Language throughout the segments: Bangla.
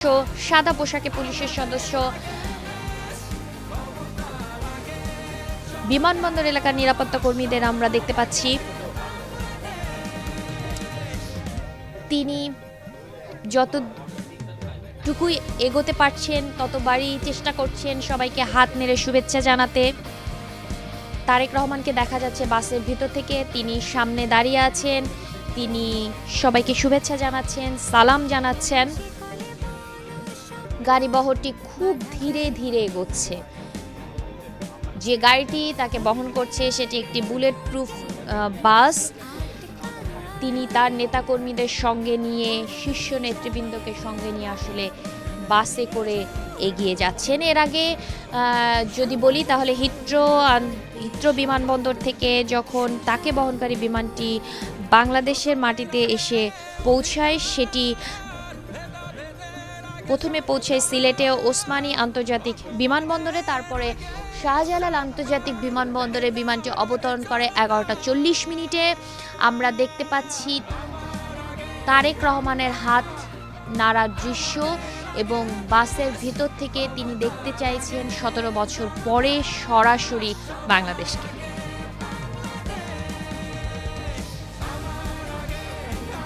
সাদা পোশাকে পুলিশের সদস্য বিমানবন্দর এলাকার নিরাপত্তা কর্মীদের আমরা দেখতে পাচ্ছি। তিনি যতটুকুই এগোতে পারছেন ততবারই চেষ্টা করছেন সবাইকে হাত নেড়ে শুভেচ্ছা জানাতে। তারেক রহমানকে দেখা যাচ্ছে বাসের ভিতর থেকে, তিনি সামনে দাঁড়িয়ে আছেন, তিনি সবাইকে শুভেচ্ছা জানাচ্ছেন, সালাম জানাচ্ছেন। গাড়িবহরটি খুব ধীরে ধীরে এগোচ্ছে। যে গাড়িটি তাকে বহন করছে সেটি একটি বুলেট প্রুফ বাস। তিনি তার নেতাকর্মীদের সঙ্গে নিয়ে, শীর্ষ নেতৃবৃন্দকে সঙ্গে নিয়ে আসলে বাসে করে এগিয়ে যাচ্ছেন। এর আগে যদি বলি তাহলে হিথ্রো বিমানবন্দর থেকে যখন তাকে বহনকারী বিমানটি বাংলাদেশের মাটিতে এসে পৌঁছায়, সেটি প্রথমে পৌঁছায় সিলেটে ওসমানী আন্তর্জাতিক বিমানবন্দরে, তারপরে শাহজালাল আন্তর্জাতিক বিমানবন্দরে বিমানটি অবতরণ করে 11টা 40 মিনিটে। আমরা দেখতে পাচ্ছি তারেক রহমানের হাত নাড়ার দৃশ্য এবং বাসের ভিতর থেকে তিনি দেখতে চাইছেন 17 বছর পরে সরাসরি বাংলাদেশকে।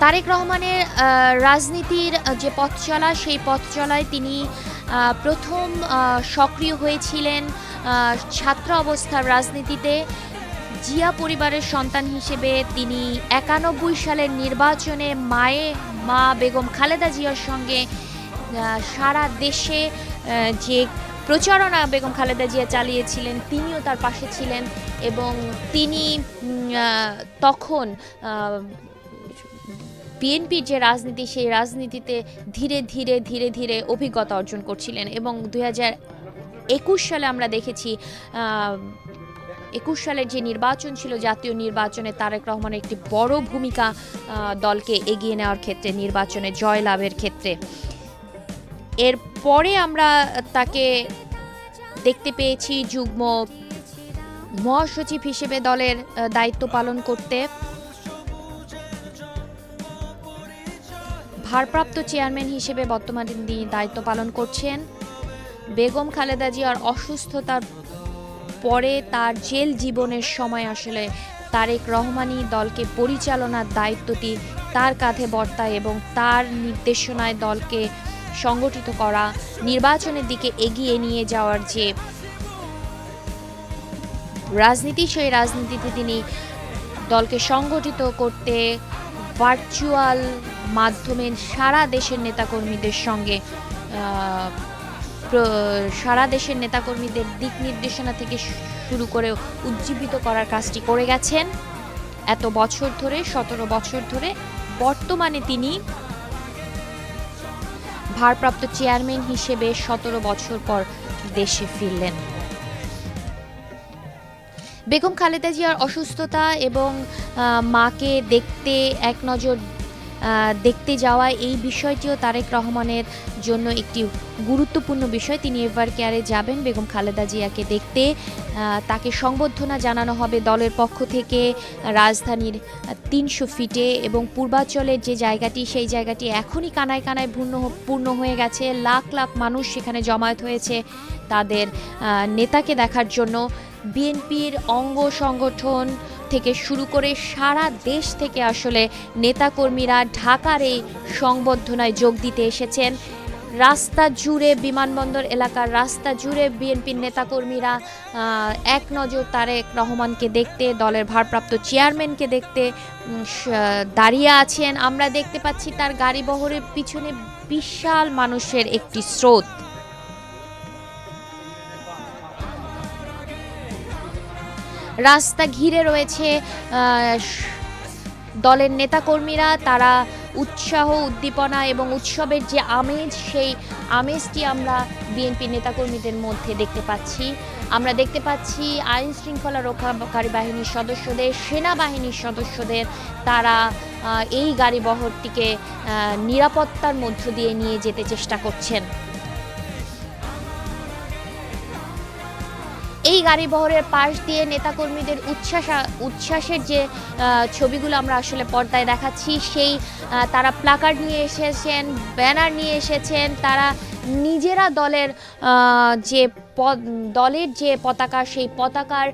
তারেক রহমানের রাজনীতির যে পথ চলা, সেই পথ চলায় তিনি প্রথম সক্রিয় হয়েছিলেন ছাত্র অবস্থার রাজনীতিতে। জিয়া পরিবারের সন্তান হিসেবে তিনি 91 সালের নির্বাচনে মা বেগম খালেদা জিয়ার সঙ্গে সারা দেশে যে প্রচারণা বেগম খালেদা জিয়া চালিয়েছিলেন, তিনিও তার পাশে ছিলেন এবং তিনি তখন বিএনপির যে রাজনীতি, সেই রাজনীতিতে ধীরে ধীরে ধীরে ধীরে অভিজ্ঞতা অর্জন করছিলেন এবং 2021 সালে আমরা দেখেছি 21 সালের যে নির্বাচন ছিল, জাতীয় নির্বাচনে তারেক রহমানের একটি বড় ভূমিকা দলকে এগিয়ে নেওয়ার ক্ষেত্রে, নির্বাচনে জয়লাভের ক্ষেত্রে। এরপরে আমরা তাকে দেখতে পেয়েছি যুগ্ম মহাসচিব হিসেবে দলের দায়িত্ব পালন করতে। ভারপ্রাপ্ত চেয়ারম্যান হিসেবে বর্তমানে তিনি দায়িত্ব পালন করছেন। বেগম খালেদা জিয়ার অসুস্থতার পরে তার জেল জীবনের সময় আসলে তারেক রহমানই দলকে পরিচালনার দায়িত্বটি তার কাঁধে বর্তায় এবং তার নির্দেশনায় দলকে সংগঠিত করা, নির্বাচনের দিকে এগিয়ে নিয়ে যাওয়ার যে রাজনীতি, সেই রাজনীতিতে তিনি দলকে সংগঠিত করতে ভার্চুয়াল মাধ্যমে সারা দেশের নেতাকর্মীদের সঙ্গে সারা দেশের নেতাকর্মীদের দিক নির্দেশনা থেকে শুরু করে উজ্জীবিত করার কাজটি করে গেছেন এত বছর ধরে, 17 বছর ধরে। বর্তমানে তিনি ভারপ্রাপ্ত চেয়ারম্যান হিসেবে 17 বছর পর দেশে ফিরলেন। বেগম খালেদা জিয়ার অসুস্থতা এবং মাকে এক নজর দেখতে যাওয়া, এই বিষয়টিও তারেক রহমানের জন্য একটি গুরুত্বপূর্ণ বিষয়। তিনি এভার কেয়ারে যাবেন বেগম খালেদা জিয়াকে দেখতে। তাকে সংবর্ধনা জানানো হবে দলের পক্ষ থেকে রাজধানীর 300 ফিটে এবং পূর্বাঞ্চলের যে জায়গাটি, সেই জায়গাটি এখনই কানায় কানায় পূর্ণ হয়ে গেছে। লাখ লাখ মানুষ সেখানে জমায়েত হয়েছে তাদের নেতাকে দেখার জন্য। বিএনপির অঙ্গ সংগঠন থেকে শুরু করে সারা দেশ থেকে আসলে নেতাকর্মীরা ঢাকার এই সংবর্ধনায় যোগ দিতে এসেছেন। রাস্তা জুড়ে, বিমানবন্দর এলাকার রাস্তা জুড়ে বিএনপির নেতাকর্মীরা এক নজর তারেক রহমানকে দেখতে, দলের ভারপ্রাপ্ত চেয়ারম্যানকে দেখতে দাঁড়িয়ে আছেন। আমরা দেখতে পাচ্ছি তার গাড়িবহরের পিছনে বিশাল মানুষের একটি স্রোত। রাস্তা ঘিরে রয়েছে দলের নেতাকর্মীরা। তারা উৎসাহ, উদ্দীপনা এবং উৎসবের যে আমেজ, সেই আমেজটি আমরা বিএনপি নেতাকর্মীদের মধ্যে দেখতে পাচ্ছি। আমরা দেখতে পাচ্ছি আইন শৃঙ্খলা রক্ষাকারী বাহিনীর সদস্যদের, সেনাবাহিনীর সদস্যদের, তারা এই গাড়িবহরটিকে নিরাপত্তার মধ্য দিয়ে নিয়ে যেতে চেষ্টা করছেন। এই গাড়ি বহরের পাশ দিয়ে নেতাকর্মীদের উচ্ছ্বাসের যে ছবিগুলো আমরা আসলে পর্দায় দেখাচ্ছি, সেই তারা প্লাকার্ড নিয়ে এসেছেন, ব্যানার নিয়ে এসেছেন, তারা নিজেরা দলের যে পতাকা, সেই পতাকার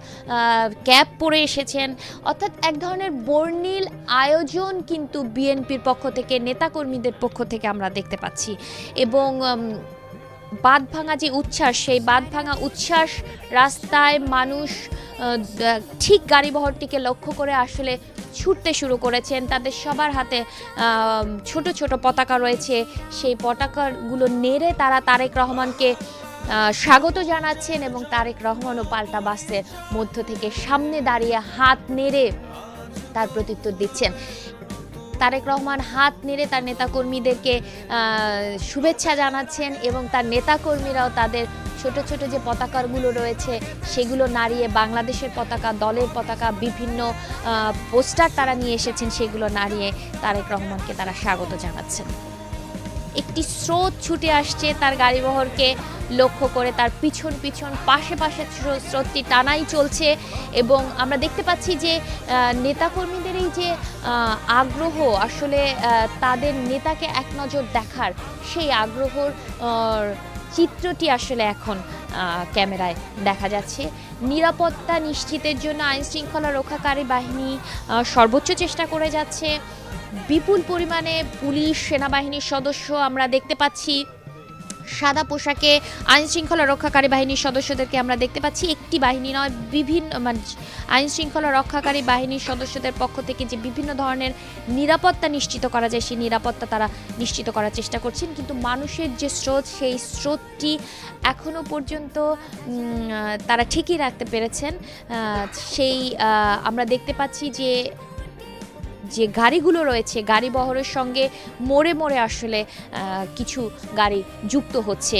ক্যাপ পরে এসেছেন। অর্থাৎ এক ধরনের বর্ণিল আয়োজন কিন্তু বিএনপির পক্ষ থেকে, নেতাকর্মীদের পক্ষ থেকে আমরা দেখতে পাচ্ছি। এবং বাঁধভাঙা যে উচ্ছ্বাস, সেই বাঁধভাঙা উচ্ছ্বাস, রাস্তায় মানুষ ঠিক গাড়িবহরটিকে লক্ষ্য করে আসলে ছুটতে শুরু করেছেন। তাদের সবার হাতে ছোট ছোট পতাকা রয়েছে, সেই পতাকাগুলো নেড়ে তারা তারেক রহমানকে স্বাগত জানাচ্ছেন এবং তারেক রহমানও পাল্টা বাসের মধ্য থেকে সামনে দাঁড়িয়ে হাত নেড়ে তার প্রত্যুত্তর দিচ্ছেন। তারেক রহমান হাত নেড়ে তার নেতাকর্মীদেরকে শুভেচ্ছা জানাচ্ছেন এবং তার নেতাকর্মীরাও তাদের ছোট ছোট যে পতাকাগুলো রয়েছে সেগুলো নাড়িয়ে, বাংলাদেশের পতাকা, দলের পতাকা, বিভিন্ন পোস্টার তারা নিয়ে এসেছেন, সেগুলো নাড়িয়ে তারেক রহমানকে তারা স্বাগত জানাচ্ছেন। একটি স্রোত ছুটে আসছে তার গাড়িবহরকে লক্ষ্য করে, তার পিছন পিছন পাশে পাশে স্রোতটি টানাই চলছে। এবং আমরা দেখতে পাচ্ছি যে নেতাকর্মীদের এই যে আগ্রহ, আসলে তাদের নেতাকে এক নজর দেখার সেই আগ্রহর চিত্রটি আসলে এখন ক্যামেরায় দেখা যাচ্ছে। নিরাপত্তা নিশ্চিতের জন্য আইনশৃঙ্খলা রক্ষাকারী বাহিনী সর্বোচ্চ চেষ্টা করে যাচ্ছে। বিপুল পরিমাণে পুলিশ, সেনাবাহিনীর সদস্য আমরা দেখতে পাচ্ছি। সাদা পোশাকে আইনশৃঙ্খলা রক্ষাকারী বাহিনীর সদস্যদেরকে আমরা দেখতে পাচ্ছি। একটি বাহিনী নয়, বিভিন্ন আইনশৃঙ্খলা রক্ষাকারী বাহিনীর সদস্যদের পক্ষ থেকে যে বিভিন্ন ধরনের নিরাপত্তা নিশ্চিত করা যায়, সেই নিরাপত্তা তারা নিশ্চিত করার চেষ্টা করছেন। কিন্তু মানুষের যে স্রোত, সেই স্রোতটি এখনো পর্যন্ত তারা ঠিকই রাখতে পেরেছেন। সেই আমরা দেখতে পাচ্ছি যে গাড়িগুলো রয়েছে, গাড়ি বহরের সঙ্গে মোড়ে মোড়ে আসলে কিছু গাড়ি যুক্ত হচ্ছে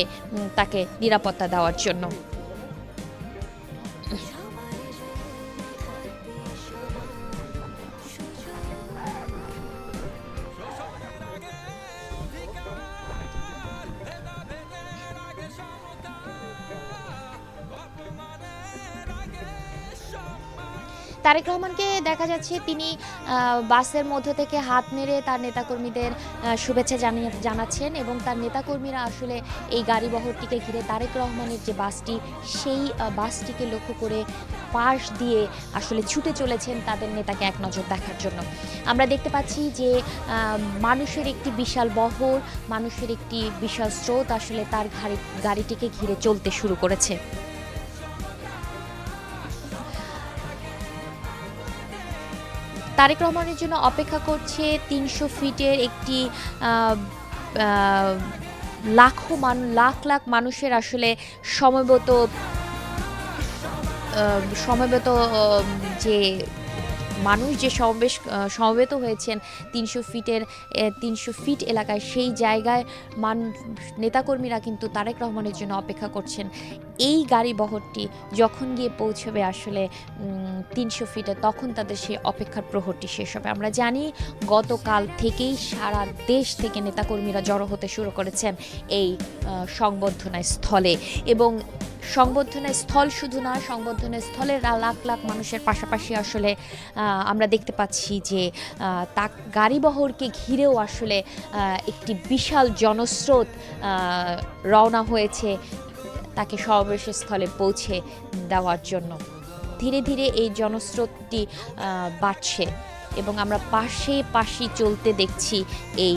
তাকে নিরাপত্তা দেওয়ার জন্য। তারেক রহমানকে দেখা যাচ্ছে তিনি বাসের মধ্য থেকে হাত নেড়ে তার নেতাকর্মীদের শুভেচ্ছা জানাচ্ছেন এবং তার নেতাকর্মীরা আসলে এই গাড়িবহরটিকে ঘিরে তারেক রহমানের যে বাসটি, সেই বাসটিকে লক্ষ্য করে পাশ দিয়ে আসলে ছুটে চলেছেন তাদের নেতাকে এক নজর দেখার জন্য। আমরা দেখতে পাচ্ছি যে মানুষের একটি বিশাল বহর, মানুষের একটি বিশাল স্রোত আসলে তার গাড়িটিকে ঘিরে চলতে শুরু করেছে। তারেক রহমানের জন্য অপেক্ষা করছে 300 ফিটের একটি লাখ লাখ মানুষের আসলে সমবেত যে মানুষ যে সমবেত হয়েছেন 300 ফিট এলাকায়, সেই জায়গায় নেতাকর্মীরা কিন্তু তারেক রহমানের জন্য অপেক্ষা করছেন। এই গাড়ি বহরটি যখন গিয়ে পৌঁছবে আসলে 300 ফিটে, তখন তাদের সেই অপেক্ষার প্রহরটি শেষ হবে। আমরা জানি গতকাল থেকেই সারা দেশ থেকে নেতাকর্মীরা জড়ো হতে শুরু করেছেন এই সংবর্ধনা স্থলে। এবং সংবর্ধনা স্থল শুধু না, সংবর্ধনা স্থলের লাখ লাখ মানুষের পাশাপাশি আসলে আমরা দেখতে পাচ্ছি যে গাড়িবহরকে ঘিরেও আসলে একটি বিশাল জনস্রোত রওনা হয়েছে তাকে সমাবেশ স্থলে পৌঁছে দেওয়ার জন্য। ধীরে ধীরে এই জনস্রোতটি বাড়ছে এবং আমরা পাশে চলতে দেখছি এই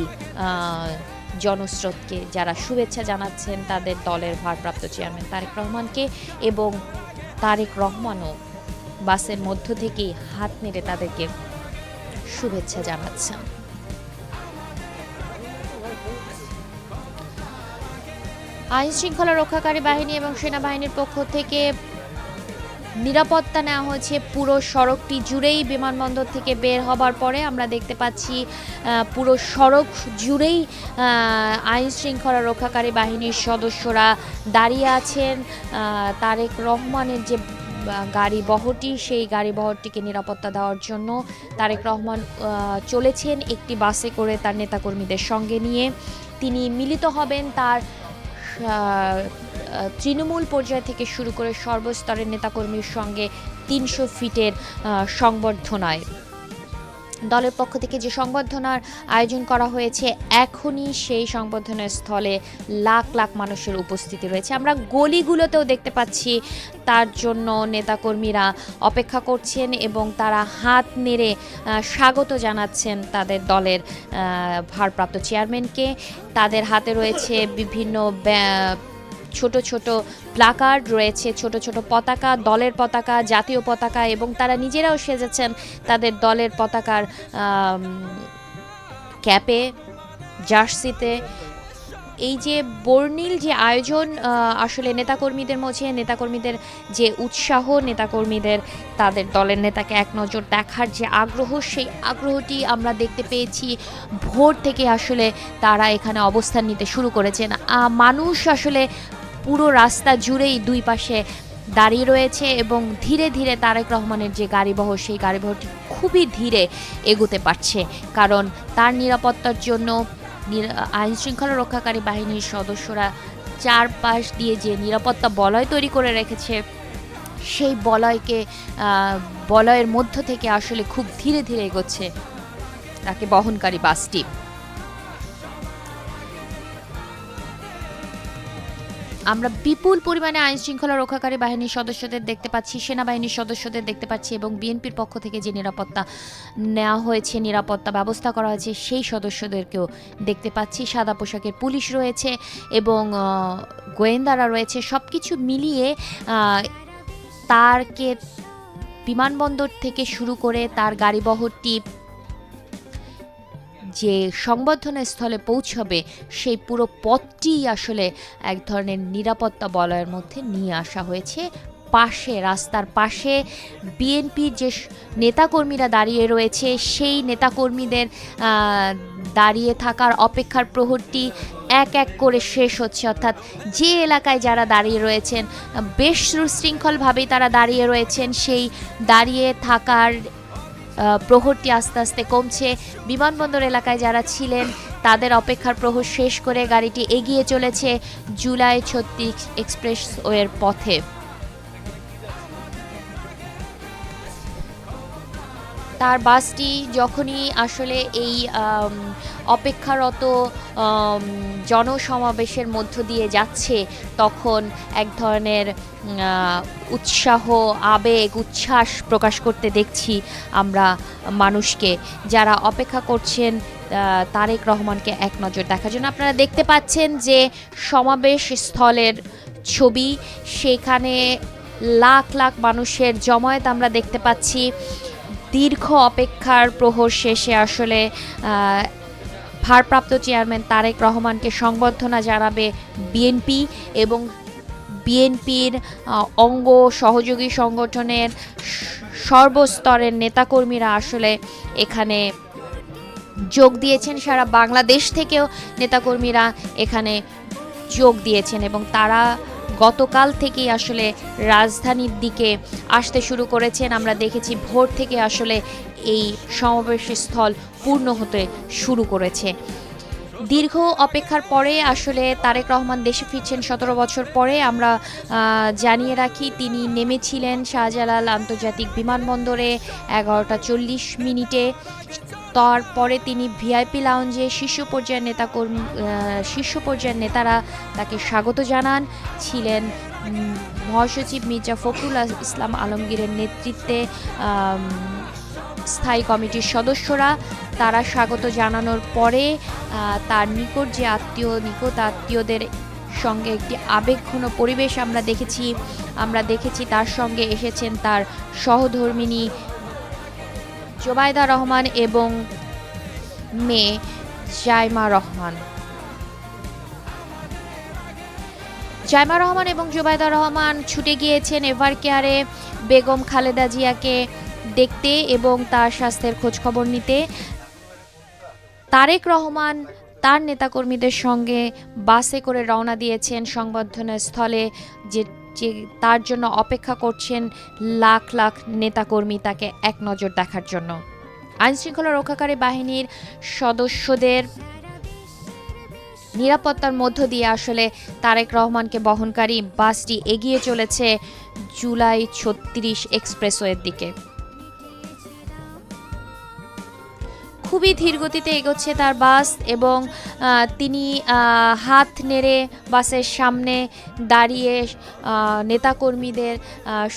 জনস্রোতকে, যারা শুভেচ্ছা জানাচ্ছেন তাদের দলের ভারপ্রাপ্ত চেয়ারম্যান তারেক রহমানকে, এবং তারেক রহমানও বাসের মধ্য থেকেই হাত নেড়ে তাদেরকে শুভেচ্ছা জানাচ্ছেন। আইনশৃঙ্খলা রক্ষাকারী বাহিনী এবং সেনাবাহিনীর পক্ষ থেকে নিরাপত্তা নেওয়া হয়েছে পুরো সড়কটি জুড়েই। বিমানবন্দর থেকে বের হবার পরে আমরা দেখতে পাচ্ছি পুরো সড়ক জুড়েই আইনশৃঙ্খলা রক্ষাকারী বাহিনীর সদস্যরা দাঁড়িয়ে আছেন। তারেক রহমানের যে গাড়ি বহরটি, সেই গাড়ি বহরটিকে নিরাপত্তা দেওয়ার জন্য তারেক রহমান চলেছেন একটি বাসে করে তার নেতাকর্মীদের সঙ্গে নিয়ে। তিনি মিলিত হবেন তার তৃণমূল পর্যায় থেকে শুরু করে সর্বস্তরের নেতাকর্মীর সঙ্গে ৩০০ ফিটের সংবর্ধনায় দলের পক্ষ থেকে যে সংবর্ধনার আয়োজন করা হয়েছে, এখনই সেই সংবর্ধনার স্থলে লাখ লাখ মানুষের উপস্থিতি রয়েছে। আমরা গলিগুলোতেও দেখতে পাচ্ছি তার জন্য নেতাকর্মীরা অপেক্ষা করছেন এবং তারা হাত নেড়ে স্বাগত জানাচ্ছেন তাদের দলের ভারপ্রাপ্ত চেয়ারম্যানকে। তাদের হাতে রয়েছে বিভিন্ন ছোট ছোট প্লাকার্ড রয়েছে, ছোট ছোট পতাকা, দলের পতাকা, জাতীয় পতাকা, এবং তারা নিজেরাও সেজেছেন তাদের দলের পতাকার ক্যাপে, জার্সিতে। এই যে বর্ণিল যে আয়োজন, আসলে নেতাকর্মীদের মধ্যে নেতাকর্মীদের যে উৎসাহ, নেতাকর্মীদের তাদের দলের নেতাকে এক নজর দেখার যে আগ্রহ, সেই আগ্রহটি আমরা দেখতে পেয়েছি ভোর থেকে। আসলে তারা এখানে অবস্থান নিতে শুরু করেছেন। মানুষ আসলে পুরো রাস্তা জুড়েই দুই পাশে দাঁড়িয়ে রয়েছে এবং ধীরে ধীরে তারেক রহমানের যে গাড়িবহর, সেই গাড়িবহরটি খুবই ধীরে এগোতে পারছে, কারণ তার নিরাপত্তার জন্য আইন শৃঙ্খলা রক্ষাকারী বাহিনীর সদস্যরা চারপাশ দিয়ে যে নিরাপত্তা বলয় তৈরি করে রেখেছে, সেই বলয়ের মধ্য থেকে আসলে খুব ধীরে ধীরে এগোচ্ছে তাকে বহনকারী বাসটি। আমরা বিপুল পরিমাণে আইন শৃঙ্খলা রক্ষাকারী বাহিনীর সদস্যদের দেখতে পাচ্ছি, সেনাবাহিনীর সদস্যদের দেখতে পাচ্ছি, এবং বিএনপির পক্ষ থেকে যে নিরাপত্তা নেওয়া হয়েছে, নিরাপত্তা ব্যবস্থা করা হয়েছে, সেই সদস্যদেরকেও দেখতে পাচ্ছি। সাদা পোশাকের পুলিশ রয়েছে এবং গোয়েন্দারা রয়েছে। সব কিছু মিলিয়ে তারকে বিমানবন্দর থেকে শুরু করে তার গাড়িবহরটি যে সংবর্ধনা স্থলে পৌঁছবে, সেই পুরো পথটি আসলে এক ধরনের নিরাপত্তা বলয়ের মধ্যে নিয়ে আসা হয়েছে। পাশে, রাস্তার পাশে বিএনপির যে নেতাকর্মীরা দাঁড়িয়ে রয়েছে, সেই নেতাকর্মীদের দাঁড়িয়ে থাকার অপেক্ষার প্রহরটি এক এক করে শেষ হচ্ছে। অর্থাৎ যে এলাকায় যারা দাঁড়িয়ে রয়েছেন, বেশ সুশৃঙ্খলভাবেই তারা দাঁড়িয়ে রয়েছেন, সেই দাঁড়িয়ে থাকার প্রহরটি আস্তে আস্তে কমছে। বিমানবন্দর এলাকায় যারা ছিলেন, তাদের অপেক্ষার প্রহর শেষ করে গাড়িটি এগিয়ে চলেছে জুলাই ৩৬ এক্সপ্রেসওয়ের পথে। তার বাসটি যখনই আসলে এই অপেক্ষারত জনসমাবেশের মধ্য দিয়ে যাচ্ছে, তখন এক ধরনের উৎসাহ, আবেগ, উচ্ছ্বাস প্রকাশ করতে দেখছি আমরা মানুষকে, যারা অপেক্ষা করছেন তারেক রহমানকে এক নজর দেখার জন্য। আপনারা দেখতে পাচ্ছেন যে সমাবেশ স্থলের ছবি, সেখানে লাখ লাখ মানুষের জমায়েত আমরা দেখতে পাচ্ছি। দীর্ঘ অপেক্ষার প্রহর শেষে আসলে ভারপ্রাপ্ত চেয়ারম্যান তারেক রহমানকে সংবর্ধনা জানাবে বিএনপি এবং বিএনপির অঙ্গ সহযোগী সংগঠনের সর্বস্তরের নেতাকর্মীরা আসলে এখানে যোগ দিয়েছেন। সারা বাংলাদেশ থেকেও নেতাকর্মীরা এখানে যোগ দিয়েছেন এবং তারা গতকাল থেকেই আসলে রাজধানীর দিকে আসতে শুরু করেছেন। আমরা দেখেছি ভোর থেকে আসলে এই সমাবেশ স্থল পূর্ণ হতে শুরু করেছে। দীর্ঘ অপেক্ষার পরে আসলে তারেক রহমান দেশে ফিরছেন ১৭ বছর পরে। আমরা জানিয়ে রাখি, তিনি নেমেছিলেন শাহজালাল আন্তর্জাতিক বিমানবন্দরে ১১টা ৪০ মিনিটে। তারপরে তিনি ভিআইপি লাউঞ্জে শীর্ষ পর্যায়ের নেতারা তাকে স্বাগত জানান। ছিলেন মহাসচিব মির্জা ফখরুল ইসলাম আলমগীরের নেতৃত্বে স্থায়ী কমিটির সদস্যরা। তারা স্বাগত জানানোর পরে তার নিকট আত্মীয়দের সঙ্গে একটি আবেগঘন পরিবেশ আমরা দেখেছি। তার সঙ্গে এসেছেন তার সহধর্মিণী জোবাইদা রহমান এবং মেয়ে জাইমা রহমান এবং জোবাইদা রহমান ছুটে গিয়েছেন এভারকেয়ারে বেগম খালেদা জিয়াকে দেখতে এবং তার স্বাস্থ্যের খোঁজখবর নিতে। তারেক রহমান তার নেতাকর্মীদের সঙ্গে বাসে করে রওনা দিয়েছেন সংবর্ধনা স্থলে, যে তার জন্য অপেক্ষা করছেন লাখ লাখ নেতাকর্মী তাকে এক নজর দেখার জন্য। আইনশৃঙ্খলা রক্ষাকারী বাহিনীর সদস্যদের নিরাপত্তার মধ্য দিয়ে আসলে তারেক রহমানকে বহনকারী বাসটি এগিয়ে চলেছে জুলাই ৩৬ এক্সপ্রেসওয়ের দিকে। খুবই ধীর গতিতে এগোচ্ছে তার বাস এবং তিনি হাত নেড়ে বাসের সামনে দাঁড়িয়ে নেতাকর্মীদের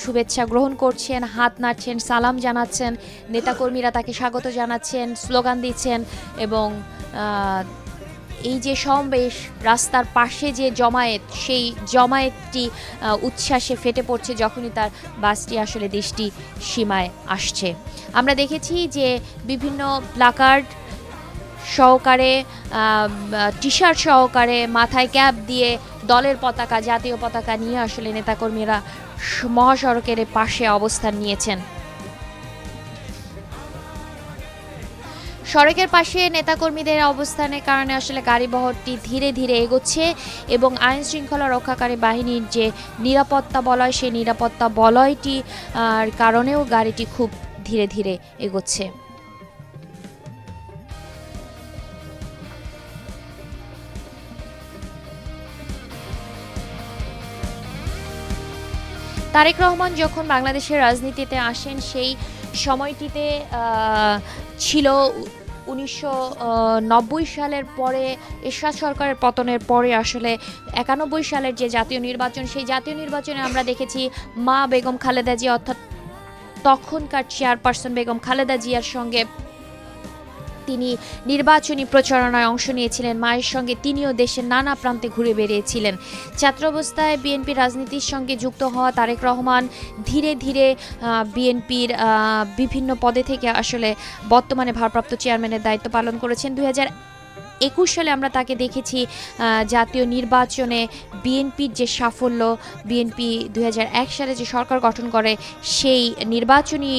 শুভেচ্ছা গ্রহণ করছেন, হাত নাড়ছেন, সালাম জানাচ্ছেন। নেতাকর্মীরা তাকে স্বাগত জানাচ্ছেন, স্লোগান দিচ্ছেন এবং এই যে সমাবেশ, রাস্তার পাশে যে জমায়েত, সেই জমায়েতটি উচ্ছ্বাসে ফেটে পড়ছে যখনই তার বাসটি আসলে দৃষ্টি সীমায় আসছে। আমরা দেখেছি যে বিভিন্ন প্লাকার্ড সহকারে, টি শার্ট সহকারে, মাথায় ক্যাপ দিয়ে দলের পতাকা, জাতীয় পতাকা নিয়ে আসলে নেতাকর্মীরা মহাসড়কের পাশে অবস্থান নিয়েছেন। সড়কের পাশে নেতাকর্মীদের অবস্থানের কারণে আসলে গাড়িবহরটি ধীরে ধীরে এগোচ্ছে এবং আইন শৃঙ্খলা রক্ষাকারী বাহিনীর যে নিরাপত্তা বলয়, সেই নিরাপত্তা বলয়টি কারণেও গাড়িটি খুব ধীরে ধীরে এগোচ্ছে। তারেক রহমান যখন বাংলাদেশের রাজনীতিতে আসেন, সেই সময়টিতে ছিল ১৯৯০ সালের পরে, এরশাদ সরকারের পতনের পরে আসলে ৯১ সালের যে জাতীয় নির্বাচন, সেই জাতীয় নির্বাচনে আমরা দেখেছি মা বেগম খালেদা জিয়া, অর্থাৎ তখনকার চেয়ারপারসন বেগম খালেদা জিয়ার সঙ্গে তিনি নির্বাচনী প্রচারণায় অংশ নিয়েছিলেন। মায়ের সঙ্গে তিনিও দেশের নানা প্রান্তে ঘুরে বেরিয়েছিলেন। ছাত্র অবস্থায় বিএনপি রাজনীতির সঙ্গে যুক্ত হওয়া তারেক রহমান ধীরে ধীরে বিএনপির বিভিন্ন পদে থেকে আসলে বর্তমানে ভারপ্রাপ্ত চেয়ারম্যানের দায়িত্ব পালন করেছেন। ২০২১ সালে আমরা তাকে দেখেছি জাতীয় নির্বাচনে বিএনপির যে সাফল্য, বিএনপি ২০০১ সালে যে সরকার গঠন করে, সেই নির্বাচনী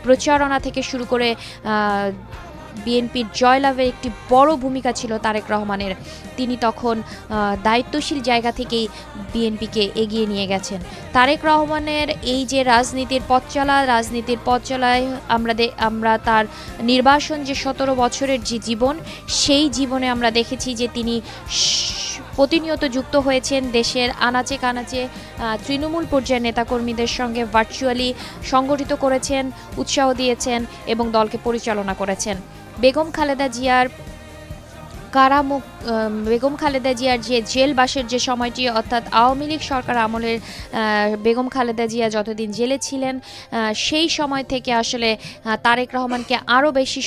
প্রচারণা থেকে শুরু করে বিএনপির জয়লাভের একটি বড় ভূমিকা ছিল তারেক রহমানের। তিনি তখন দায়িত্বশীল জায়গা থেকেই বিএনপিকে এগিয়ে নিয়ে গেছেন। তারেক রহমানের এই যে রাজনীতির পথ চলায় আমরা তার নির্বাসন যে ১৭ বছরের যে জীবন, সেই জীবনে আমরা দেখেছি যে তিনি প্রতিনিয়ত যুক্ত হয়েছেন দেশের আনাচে কানাচে, তৃণমূল পর্যায়ের নেতাকর্মীদের সঙ্গে ভার্চুয়ালি সংগঠিত করেছেন, উৎসাহ দিয়েছেন এবং দলকে পরিচালনা করেছেন। বেগম খালেদা জিয়ার যে জেলবাসের যে সময়টি, অর্থাৎ আওয়ামী লীগ সরকার আমলের বেগম খালেদা জিয়া যতদিন জেলে ছিলেন, সেই সময় থেকে আসলে তারেক রহমানকে আরও বেশি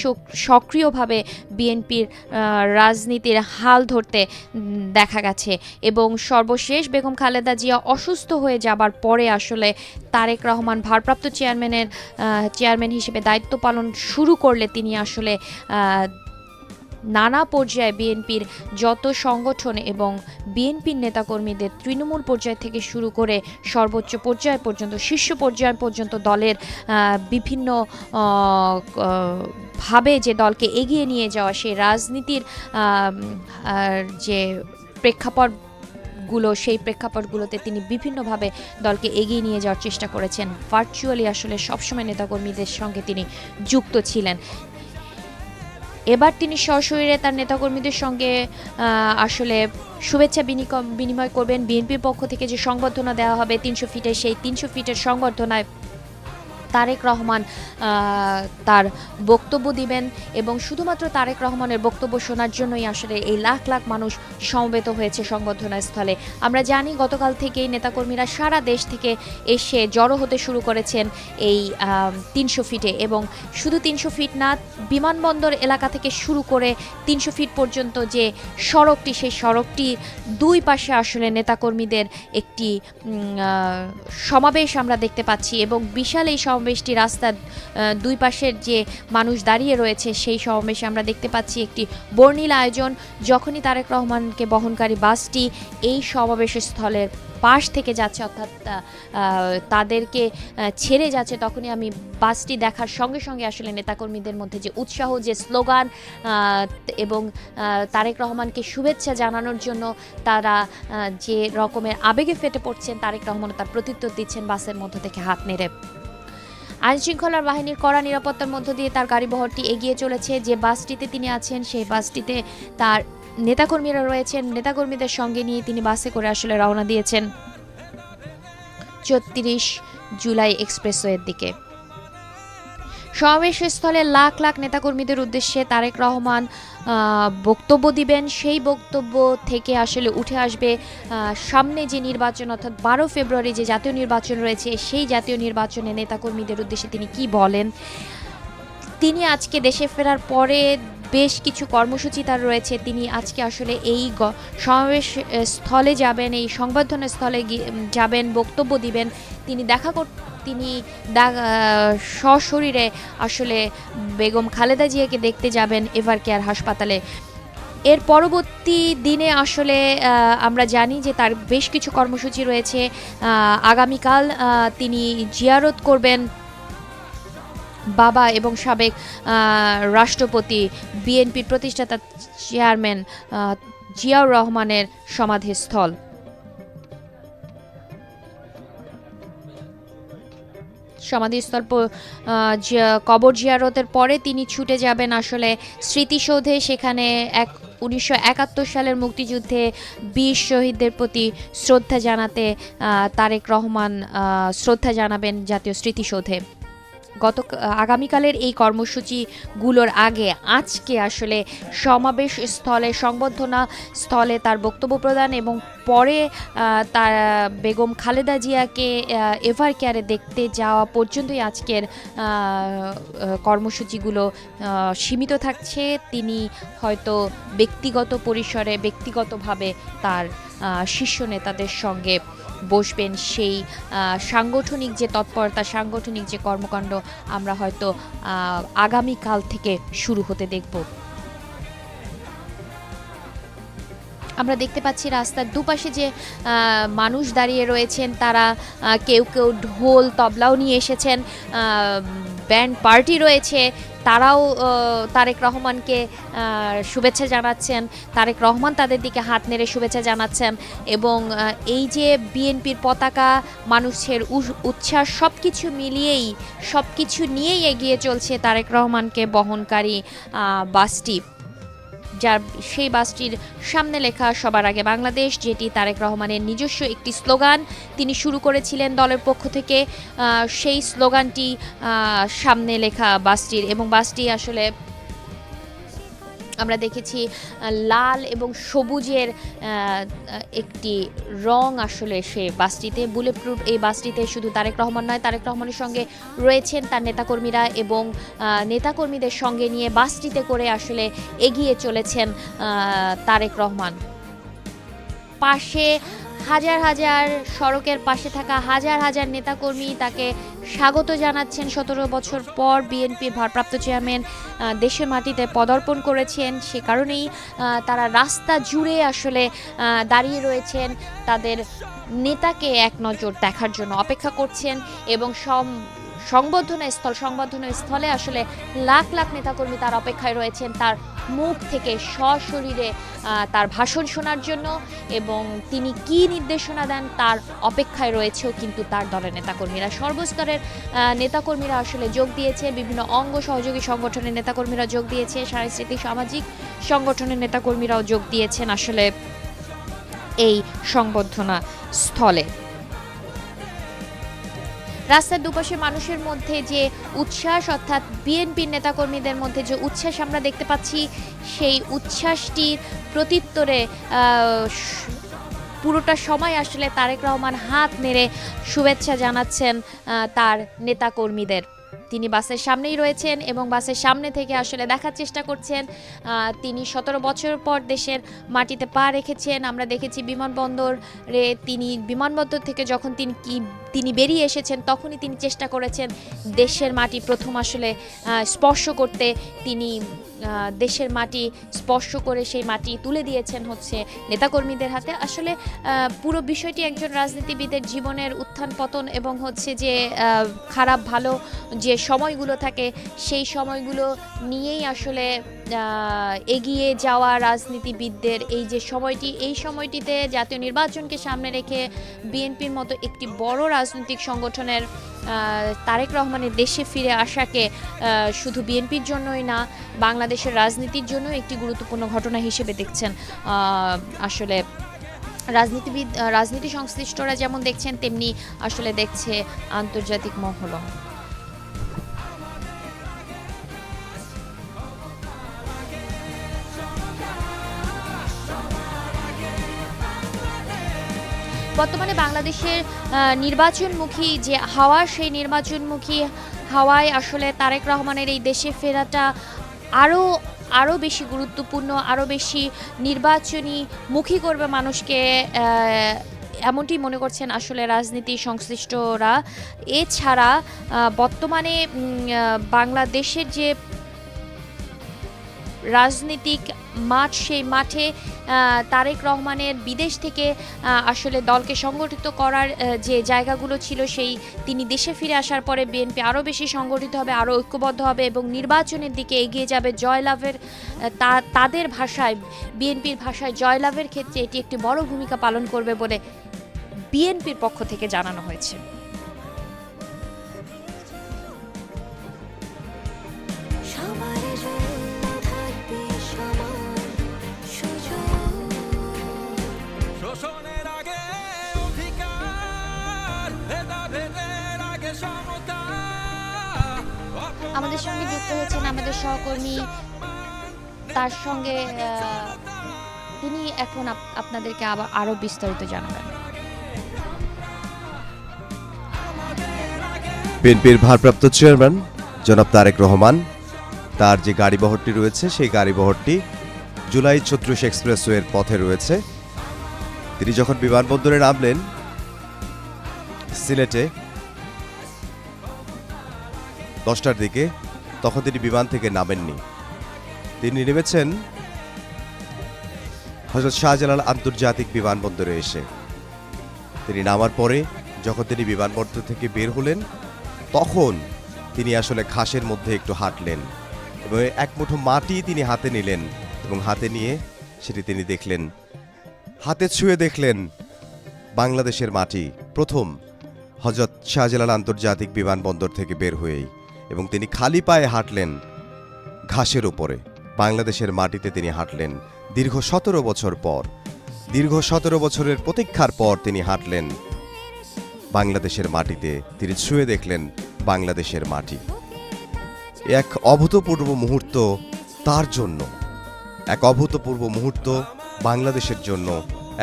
সক্রিয়ভাবে বিএনপির রাজনীতির হাল ধরতে দেখা গেছে এবং সর্বশেষ বেগম খালেদা জিয়া অসুস্থ হয়ে যাবার পরে আসলে তারেক রহমান ভারপ্রাপ্ত চেয়ারম্যান হিসেবে দায়িত্ব পালন শুরু করলে তিনি আসলে নানা পর্যায়ে বিএনপির যত সংগঠন এবং বিএনপির নেতাকর্মীদের তৃণমূল পর্যায় থেকে শুরু করে সর্বোচ্চ পর্যায় পর্যন্ত, শীর্ষ পর্যায় পর্যন্ত দলের বিভিন্ন ভাবে যে দলকে এগিয়ে নিয়ে যাওয়া, সেই রাজনীতির যে সেই প্রেক্ষাপটগুলোতে তিনি বিভিন্নভাবে দলকে এগিয়ে নিয়ে যাওয়ার চেষ্টা করেছেন। ভার্চুয়ালি আসলে সবসময় নেতাকর্মীদের সঙ্গে তিনি যুক্ত ছিলেন। এবার তিনি সশরীরে তার নেতাকর্মীদের সঙ্গে আসলে শুভেচ্ছা বিনিময় করবেন। বিএনপির পক্ষ থেকে যে সংবর্ধনা দেওয়া হবে ৩০০ ফিটের, সেই ৩০০ ফিটের সংবর্ধনায় তারেক রহমান তার বক্তব্য দিবেন এবং শুধুমাত্র তারেক রহমানের বক্তব্য শোনার জন্যই আসলে এই লাখ লাখ মানুষ সমবেত হয়েছে সংবর্ধনা স্থলে। আমরা জানি গতকাল থেকেই নেতাকর্মীরা সারা দেশ থেকে এসে জড়ো হতে শুরু করেছেন এই ৩০০ ফিটে এবং শুধু ৩০০ ফিট না, বিমানবন্দর এলাকা থেকে শুরু করে ৩০০ ফিট পর্যন্ত যে সড়কটি, সেই সড়কটির দুই পাশে আসলে নেতাকর্মীদের একটি সমাবেশ আমরা দেখতে পাচ্ছি এবং বিশাল এই সমাবেশটি রাস্তার দুই পাশের যে মানুষ দাঁড়িয়ে রয়েছে, সেই সমাবেশে আমরা দেখতে পাচ্ছি একটি বর্ণিল আয়োজন। যখনই তারেক রহমানকে বহনকারী বাসটি এই সমাবেশ স্থলের পাশ থেকে যাচ্ছে, অর্থাৎ তাদেরকে ছেড়ে যাচ্ছে, তখনই আমি বাসটি দেখার সঙ্গে সঙ্গে আসলে নেতাকর্মীদের মধ্যে যে উৎসাহ, যে স্লোগান এবং তারেক রহমানকে শুভেচ্ছা জানানোর জন্য তারা যে রকমের আবেগে ফেটে পড়ছেন, তারেক রহমান তার প্রত্যুত্তর দিচ্ছেন বাসের মধ্য থেকে হাত নেড়ে। আইনশৃঙ্খলা বাহিনীর কড়া নিরাপত্তার মধ্য দিয়ে তার গাড়িবহরটি এগিয়ে চলেছে। যে বাসটিতে তিনি আছেন, সেই বাসটিতে তার নেতাকর্মীরা রয়েছেন, নেতাকর্মীদের সঙ্গে নিয়ে তিনি বাসে করে আসলে রওনা দিয়েছেন ৩৪ জুলাই এক্সপ্রেসওয়ের দিকে। সমাবেশস্থলে লাখ লাখ নেতাকর্মীদের উদ্দেশ্যে তারেক রহমান বক্তব্য দিবেন। সেই বক্তব্য থেকে আসলে উঠে আসবে সামনে যে নির্বাচন, অর্থাৎ ১২ ফেব্রুয়ারি যে জাতীয় নির্বাচন রয়েছে, সেই জাতীয় নির্বাচনে নেতাকর্মীদের উদ্দেশ্যে তিনি কি বলেন। তিনি আজকে দেশে ফেরার পরে বেশ কিছু কর্মসূচি তার রয়েছে। তিনি আজকে আসলে এই সমাবেশ স্থলে যাবেন, এই সংবর্ধনা স্থলে যাবেন, বক্তব্য দিবেন। তিনি সশরীরে আসলে বেগম খালেদা জিয়াকে দেখতে যাবেন এভার কেয়ার হাসপাতালে। এর পরবর্তী দিনে আসলে আমরা জানি যে তার বেশ কিছু কর্মসূচি রয়েছে। আগামীকাল তিনি জিয়ারত করবেন বাবা এবং সাবেক রাষ্ট্রপতি, বিএনপির প্রতিষ্ঠাতা চেয়ারম্যান জিয়াউর রহমানের সমাধিস্থল। সমাধিস্থল কবর জিয়ারতের পরে তিনি ছুটে যাবেন আসলে স্মৃতিসৌধে। সেখানে 1971 সালের মুক্তিযুদ্ধে বীর শহীদদের প্রতি শ্রদ্ধা জানাতে তারেক রহমান শ্রদ্ধা জানাবেন জাতীয় স্মৃতিসৌধে। আগামীকালের এই কর্মসূচিগুলোর আগে আজকে আসলে সমাবেশ স্থলে, সংবর্ধনা স্থলে তার বক্তব্য প্রদান এবং পরে তার বেগম খালেদা জিয়াকে এভার কেয়ারে দেখতে যাওয়া পর্যন্তই আজকের কর্মসূচিগুলো সীমিত থাকছে। তিনি হয়তো ব্যক্তিগত পরিসরে, ব্যক্তিগতভাবে তার শীর্ষ নেতাদের সঙ্গে বসবেন। সেই সাংগঠনিক যে তৎপরতা, সাংগঠনিক যে কর্মকাণ্ড আমরা হয়তো আগামীকাল থেকে শুরু হতে দেখব। আমরা দেখতে পাচ্ছি রাস্তার দুপাশে যে মানুষ দাঁড়িয়ে রয়েছেন, তারা কেউ কেউ ঢোল তবলাও নিয়ে এসেছেন, ব্যান্ড পার্টি রয়েছে, তারাও তারেক রহমানকে শুভেচ্ছা জানাচ্ছেন। তারেক রহমান তাদের দিকে হাত নেড়ে শুভেচ্ছা জানাচ্ছেন এবং এই যে বিএনপির পতাকা, মানুষের উচ্ছ্বাস, সব কিছু নিয়েই এগিয়ে চলছে তারেক রহমানকে বহনকারী বাসটি, যার সেই বাসটির সামনে লেখা সবার আগে বাংলাদেশ, যেটি তারেক রহমানের নিজস্ব একটি স্লোগান। তিনি শুরু করেছিলেন দলের পক্ষ থেকে সেই স্লোগানটি সামনে লেখা বাসটির, এবং বাসটি আসলে আমরা দেখেছি লাল এবং সবুজের একটি রং আসলে সে বাসটিতে, বুলেট প্রুফ এই বাসটিতে শুধু তারেক রহমান নয়, তারেক রহমানের সঙ্গে রয়েছেন তার নেতাকর্মীরা এবং নেতাকর্মীদের সঙ্গে নিয়ে বাসটিতে করে আসলে এগিয়ে চলেছেন তারেক রহমান। পাশে হাজার হাজার, সড়কের পাশে থাকা হাজার হাজার নেতাকর্মী তাকে স্বাগত জানাচ্ছেন। 17 বছর পর বিএনপির ভারপ্রাপ্ত চেয়ারম্যান দেশের মাটিতে পদার্পণ করেছেন, সে কারণেই তারা রাস্তা জুড়ে আসলে দাঁড়িয়ে রয়েছেন, তাদের নেতাকে এক নজর দেখার জন্য অপেক্ষা করছেন। এবং সংবর্ধনা স্থলে আসলে লাখ লাখ নেতাকর্মী তার অপেক্ষায় রয়েছেন তার মুখ থেকে সশরীরে তার ভাষণ শোনার জন্য, এবং তিনি কি নির্দেশনা দেন তার অপেক্ষায় রয়েছেও কিন্তু তার দলের নেতাকর্মীরা। সর্বস্তরের নেতাকর্মীরা আসলে যোগ দিয়েছে, বিভিন্ন অঙ্গ সহযোগী সংগঠনের নেতাকর্মীরা যোগ দিয়েছে, সাংস্কৃতিক সামাজিক সংগঠনের নেতাকর্মীরাও যোগ দিয়েছেন আসলে এই সংবর্ধনা স্থলে। রাস্তার দুপাশে মানুষের মধ্যে যে উচ্ছ্বাস, অর্থাৎ বিএনপির নেতাকর্মীদের মধ্যে যে উচ্ছ্বাস আমরা দেখতে পাচ্ছি, সেই উচ্ছ্বাসটির প্রত্যুত্তরে পুরোটা সময় আসলে তারেক রহমান হাত নেড়ে শুভেচ্ছা জানাচ্ছেন তার নেতাকর্মীদের। তিনি বাসের সামনেই রয়েছেন এবং বাসের সামনে থেকে আসলে দেখার চেষ্টা করছেন। তিনি 17 বছর পর দেশের মাটিতে পা রেখেছেন। আমরা দেখেছি বিমানবন্দরে, তিনি বিমানবন্দর থেকে যখন তিনি বেরিয়ে এসেছেন তখনই তিনি চেষ্টা করেছেন দেশের মাটি প্রথম আসলে স্পর্শ করতে। তিনি দেশের মাটি স্পর্শ করে সেই মাটি তুলে দিয়েছেন হচ্ছে নেতাকর্মীদের হাতে। আসলে পুরো বিষয়টি একজন রাজনীতিবিদের জীবনের উত্থান পতন এবং হচ্ছে যে খারাপ ভালো যে সময়গুলো থাকে সেই সময়গুলো নিয়েই আসলে এগিয়ে যাওয়া রাজনীতিবিদদের এই যে সময়টি, এই সময়টিতে জাতীয় নির্বাচনকে সামনে রেখে বিএনপির মতো একটি বড় রাজনৈতিক সংগঠনের তারেক রহমানের দেশে ফিরে আসাকে শুধু বিএনপির জন্যই না, বাংলাদেশের রাজনীতির জন্য একটি গুরুত্বপূর্ণ ঘটনা হিসেবে দেখছেন আসলে রাজনীতি সংশ্লিষ্টরা যেমন দেখছেন, তেমনি আসলে দেখছে আন্তর্জাতিক মহলও। বর্তমানে বাংলাদেশের নির্বাচনমুখী যে হাওয়া, সেই নির্বাচনমুখী হাওয়ায় আসলে তারেক রহমানের এই দেশে ফেরাটা আরও বেশি গুরুত্বপূর্ণ, আরও বেশি নির্বাচনী মুখী করবে মানুষকে, এমনটি মনে করছেন আসলে রাজনীতি সংশ্লিষ্টরা। এছাড়া বর্তমানে বাংলাদেশের যে রাজনীতিক মাঠ, সেই মাঠে তারেক রহমানের বিদেশ থেকে আসলে দলকে সংগঠিত করার যে জায়গাগুলো ছিল, সেই তিনি দেশে ফিরে আসার পরে বিএনপি আরও বেশি সংগঠিত হবে, আরও ঐক্যবদ্ধ হবে এবং নির্বাচনের দিকে এগিয়ে যাবে। জয়লাভের তাদের ভাষায়, বিএনপির ভাষায় জয়লাভের ক্ষেত্রে এটি একটি বড় ভূমিকা পালন করবে বলে বিএনপির পক্ষ থেকে জানানো হয়েছে। আমাদের সঙ্গে যুক্ত হয়েছেন আমাদের সহকর্মী, তার সঙ্গে তিনি এখন আপনাদেরকে আরো বিস্তারিত জানাবেন। বিএনপির ভারপ্রাপ্ত চেয়ারম্যান জনাব তারেক রহমান, তার যে গাড়িবহরটি রয়েছে সেই গাড়িবহরটি জুলাই ৩৬ এক্সপ্রেসওয়ের পথে রয়েছে। তিনি যখন বিমানবন্দরে নামলেন সিলেটে 10টার দিকে, তখন তিনি বিমান থেকে নামেননি। তিনি নেমেছেন হযরত শাহজালাল আন্তর্জাতিক বিমানবন্দরে এসে। তিনি নামার পরে যখন তিনি বিমানবন্দর থেকে বের হলেন, তখন তিনি আসলে ঘাসের মধ্যে একটু হাঁটলেন এবং এক মুঠো মাটি তিনি হাতে নিলেন এবং হাতে নিয়ে সেটি তিনি দেখলেন, হাতে ছুঁয়ে দেখলেন বাংলাদেশের মাটি। প্রথম হযরত শাহজালাল আন্তর্জাতিক বিমানবন্দর থেকে বের হয়েই, এবং তিনি খালি পায়ে হাঁটলেন ঘাসের উপরে, বাংলাদেশের মাটিতে তিনি হাঁটলেন। দীর্ঘ 17 বছর পর, দীর্ঘ 17 বছরের প্রতীক্ষার পর তিনি হাঁটলেন বাংলাদেশের মাটিতে। তিনি ছুঁয়ে দেখলেন বাংলাদেশের মাটি। এক অভূতপূর্ব মুহূর্ত তার জন্য, এক অভূতপূর্ব মুহূর্ত বাংলাদেশের জন্য,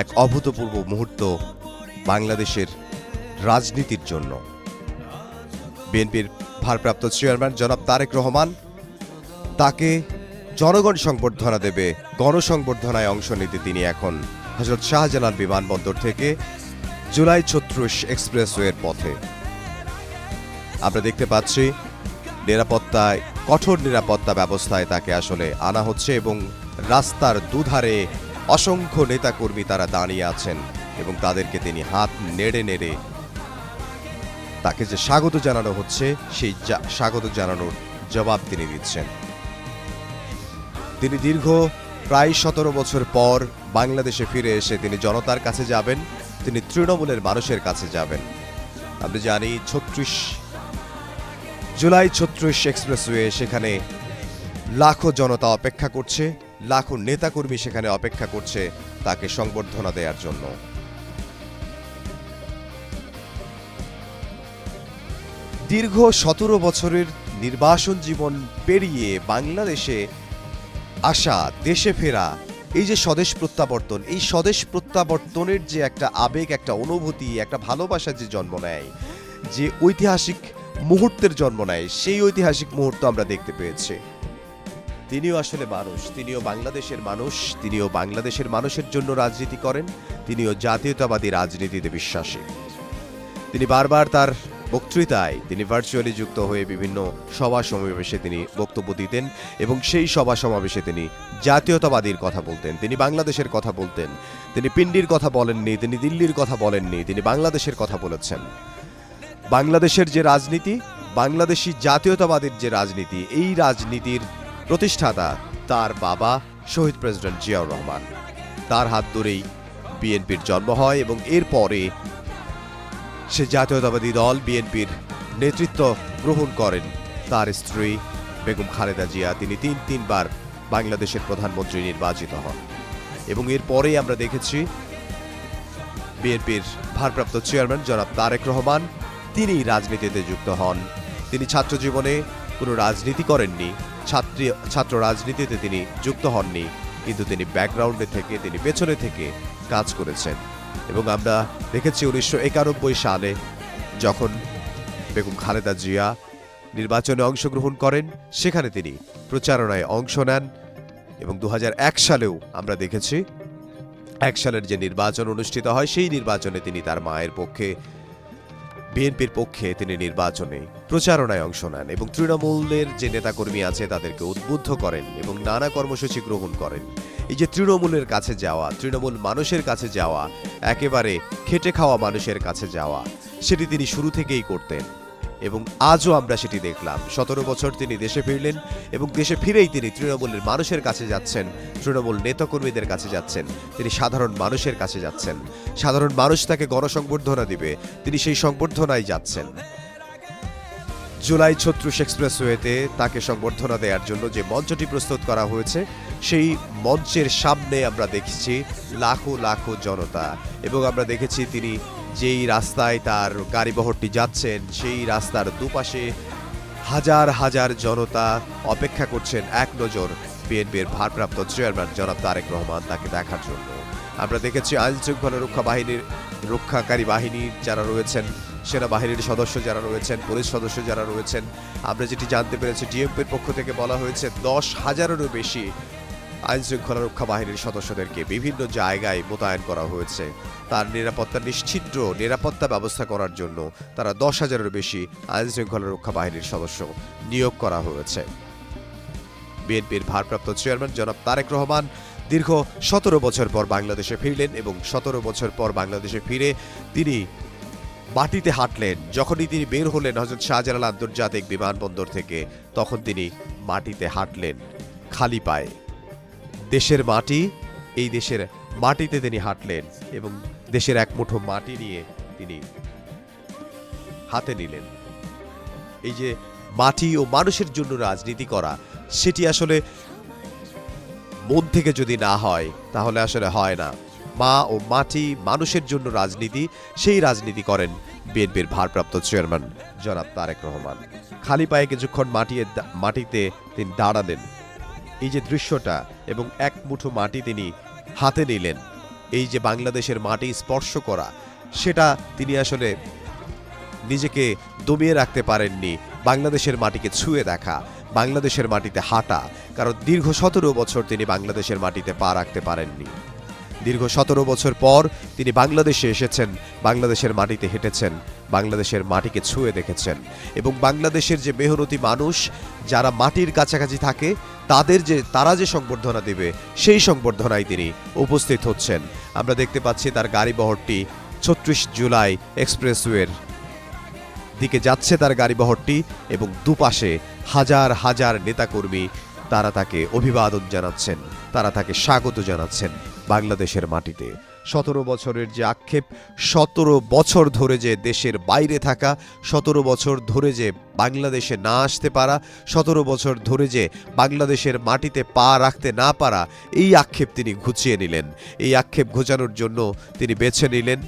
এক অভূতপূর্ব মুহূর্ত বাংলাদেশের রাজনীতির জন্য। বিএনপির ভারপ্রাপ্ত চেয়ারম্যান জনাব তারেক রহমান, তাকে জনগণ সংবর্ধনা দেবে। গণসংবর্ধনায় অংশ নিতে তিনি এখন হযরত শাহজালাল বিমানবন্দর থেকে জুলাই ৩৬ এক্সপ্রেসওয়ের পথে। আমরা দেখতে পাচ্ছি নিরাপত্তায়, কঠোর নিরাপত্তা ব্যবস্থায় তাকে আসলে আনা হচ্ছে এবং রাস্তার দুধারে অসংখ্য নেতাকর্মী তারা দাঁড়িয়ে আছেন এবং তাদেরকে তিনি হাত নেড়ে নেড়ে তাকে যে স্বাগত জানানো হচ্ছে, সেই স্বাগত জানানোর জবাব তিনি দিচ্ছেন। তিনি দীর্ঘ প্রায় 17 বছর পর বাংলাদেশে ফিরে এসে তিনি জনতার কাছে যাবেন, তিনি তৃণমূলের মানুষের কাছে যাবেন। আমরা জানি জুলাই ৩৬ এক্সপ্রেসওয়ে, সেখানে লাখো জনতা অপেক্ষা করছে, লাখো নেতাকর্মী সেখানে অপেক্ষা করছে তাকে সংবর্ধনা দেওয়ার জন্য। দীর্ঘ 17 বছরের নির্বাসন জীবন পেরিয়ে বাংলাদেশে আসা, দেশে ফেরা, এই যে স্বদেশ প্রত্যাবর্তন, এই স্বদেশ প্রত্যাবর্তনের যে একটা আবেগ, একটা অনুভূতি, একটা ভালোবাসা যে জন্ম নেয়, যে ঐতিহাসিক মুহূর্তের জন্ম নেয়, সেই ঐতিহাসিক মুহূর্ত আমরা দেখতে পেয়েছি। তিনিও আসলে মানুষ, তিনিও বাংলাদেশের মানুষ, তিনিও বাংলাদেশের মানুষের জন্য রাজনীতি করেন, তিনিও জাতীয়তাবাদী রাজনীতিতে বিশ্বাসী। তিনি বারবার তার বক্তৃতায় তিনি ভার্চুয়ালি যুক্ত হয়ে বিভিন্ন সভা সমাবেশে তিনি বক্তব্য দিতেন এবং সেই সভা সমাবেশে তিনি জাতীয়তাবাদীর কথা বলতেন, তিনি বাংলাদেশের কথা বলতেন। তিনি পিন্ডির কথা বলেননি, তিনি দিল্লির কথা বলেননি, তিনি বাংলাদেশের কথা বলেছেন। বাংলাদেশের যে রাজনীতি, বাংলাদেশি জাতীয়তাবাদের যে রাজনীতি, এই রাজনীতির প্রতিষ্ঠাতা তার বাবা শহীদ প্রেসিডেন্ট জিয়াউর রহমান। তার হাত ধরেই বিএনপির জন্ম হয় এবং এরপরে সে জাতীয়তাবাদী দল বিএনপির নেতৃত্ব গ্রহণ করেন তার স্ত্রী বেগম খালেদা জিয়া। তিনি তিনবার বাংলাদেশের প্রধানমন্ত্রী নির্বাচিত হন এবং এরপরে আমরা দেখেছি বিএনপির ভারপ্রাপ্ত চেয়ারম্যান জনাব তারেক রহমান, তিনি রাজনীতিতে যুক্ত হন। তিনি ছাত্র জীবনে কোনো রাজনীতি করেননি, ছাত্র রাজনীতিতে তিনি যুক্ত হননি, কিন্তু তিনি ব্যাকগ্রাউন্ডে থেকে, তিনি পেছনে থেকে কাজ করেছেন। এবং আমরা দেখেছি 1991 সালে যখন বেগম খালেদা জিয়া নির্বাচনে অংশগ্রহণ করেন, সেখানে তিনি প্রচারণায় অংশ নেন এবং 2001 সালেও আমরা দেখেছি 1 সালের যে নির্বাচন অনুষ্ঠিত হয়, সেই নির্বাচনে তিনি তার মায়ের পক্ষে, বিএনপির পক্ষে তিনি নির্বাচনে প্রচারণায় অংশ নেন এবং তৃণমূলের যে নেতাকর্মী আছে তাদেরকে উদ্বুদ্ধ করেন এবং নানা কর্মসূচি গ্রহণ করেন। এই যে তৃণমূলের কাছে যাওয়া, তৃণমূল মানুষের কাছে যাওয়া, একেবারে খেটে খাওয়া মানুষের কাছে যাওয়া, সেটি তিনি শুরু থেকেই করতেন এবং আজও আমরা সেটি দেখলাম। 17 বছর তিনি দেশে ফিরলেন এবং দেশে ফিরেই তিনি তৃণমূলের মানুষের কাছে যাচ্ছেন, তৃণমূল নেতাকর্মীদের কাছে যাচ্ছেন, তিনি সাধারণ মানুষের কাছে যাচ্ছেন। সাধারণ মানুষ তাকে গণসংবর্ধনা দিবে, তিনি সেই সংবর্ধনায় যাচ্ছেন। জুলাই 36 এক্সপ্রেসওয়েতে তাকে সংবর্ধনা দেওয়ার জন্য যে মঞ্চটি প্রস্তুত করা হয়েছে, সেই মঞ্চের সামনে আমরা দেখেছি লাখো লাখো জনতা এবং আমরা দেখেছি তিনি যেই রাস্তায় তার গাড়িবহরটি যাচ্ছেন, সেই রাস্তার দুপাশে হাজার হাজার জনতা অপেক্ষা করছেন এক নজর বিএনপির ভারপ্রাপ্ত চেয়ারম্যান জনাব তারেক রহমান তাকে দেখার জন্য। আমরা দেখেছি আইন শৃঙ্খলা রক্ষাকারী বাহিনীর যারা রয়েছেন, সেনাবাহিনীর সদস্য যারা রয়েছেন, পুলিশ সদস্য যারা রয়েছেন, আমরা যেটি জানতে পেরেছি ডিএমপির পক্ষ থেকে বলা হয়েছে 10,000-এরও বেশি আইন শৃঙ্খলা রক্ষা বাহিনীর সদস্যদেরকে বিভিন্ন জায়গায় মোতায়েন করা হয়েছে। তার নিশ্চিদ্র নিরাপত্তা ব্যবস্থা করার জন্য তারা 10,000-এরও বেশি আইন শৃঙ্খলা রক্ষা বাহিনীর সদস্য নিয়োগ করা হয়েছে। বিএনপির ভারপ্রাপ্ত চেয়ারম্যান জনাব তারেক রহমান দীর্ঘ 17 বছর পর বাংলাদেশে ফিরলেন এবং 17 বছর পর বাংলাদেশে ফিরে তিনি মাটিতে হাঁটলেন। যখনই তিনি বের হলেন হযরত শাহজালাল আন্তর্জাতিক বিমানবন্দর থেকে, তখন তিনি মাটিতে হাঁটলেন খালি পায়ে। দেশের মাটি, এই দেশের মাটিতে তিনি হাঁটলেন এবং দেশের এক মুঠো মাটি নিয়ে তিনি হাতে নিলেন। এই যে মাটি ও মানুষের জন্য রাজনীতি করা, সেটি আসলে মন থেকে যদি না হয় তাহলে আসলে হয় না। মা ও মাটি, মানুষের জন্য রাজনীতি, সেই রাজনীতি করেন বিএনপির ভারপ্রাপ্ত চেয়ারম্যান জনাব তারেক রহমান। খালি পায়ে কিছুক্ষণ মাটিতে তিনি দাঁড়ালেন, এই যে দৃশ্যটা, এবং এক মুঠো মাটি তিনি হাতে নিলেন। এই যে বাংলাদেশের মাটি স্পর্শ করা, সেটা তিনি আসলে নিজেকে দমিয়ে রাখতে পারেননি। বাংলাদেশের মাটিকে ছুঁয়ে দেখা, বাংলাদেশের মাটিতে হাঁটা, কারণ দীর্ঘ 17 বছর তিনি বাংলাদেশের মাটিতে পা রাখতে পারেননি। দীর্ঘ 17 বছর পর তিনি বাংলাদেশে এসেছেন, বাংলাদেশের মাটিতে হেঁটেছেন, বাংলাদেশের মাটিকে ছুঁয়ে দেখেছেন এবং বাংলাদেশের যে মেহনতি মানুষ যারা মাটির কাছাকাছি থাকে তারা যে সংবর্ধনা দেবে, সেই সংবর্ধনায় তিনি উপস্থিত হচ্ছেন। আমরা দেখতে পাচ্ছি তার গাড়িবহরটি 36 জুলাই এক্সপ্রেসওয়ের দিকে যাচ্ছে তার গাড়িবহরটি এবং দুপাশে হাজার হাজার নেতাকর্মী তারা তাকে অভিবাদন জানাচ্ছেন, তারা তাকে স্বাগত জানাচ্ছেন বাংলাদেশের মাটিতে। 17 বছরের যে আক্ষেপ, 17 বছর ধরে যে দেশের বাইরে থাকা, 17 বছর ধরে যে বাংলাদেশে না আসতে পারা, 17 বছর ধরে যে বাংলাদেশের মাটিতে পা রাখতে না পারা, এই আক্ষেপ তিনি ঘুচিয়ে নিলেন। এই আক্ষেপ ঘোচানোর জন্য তিনি বেছে নিলেন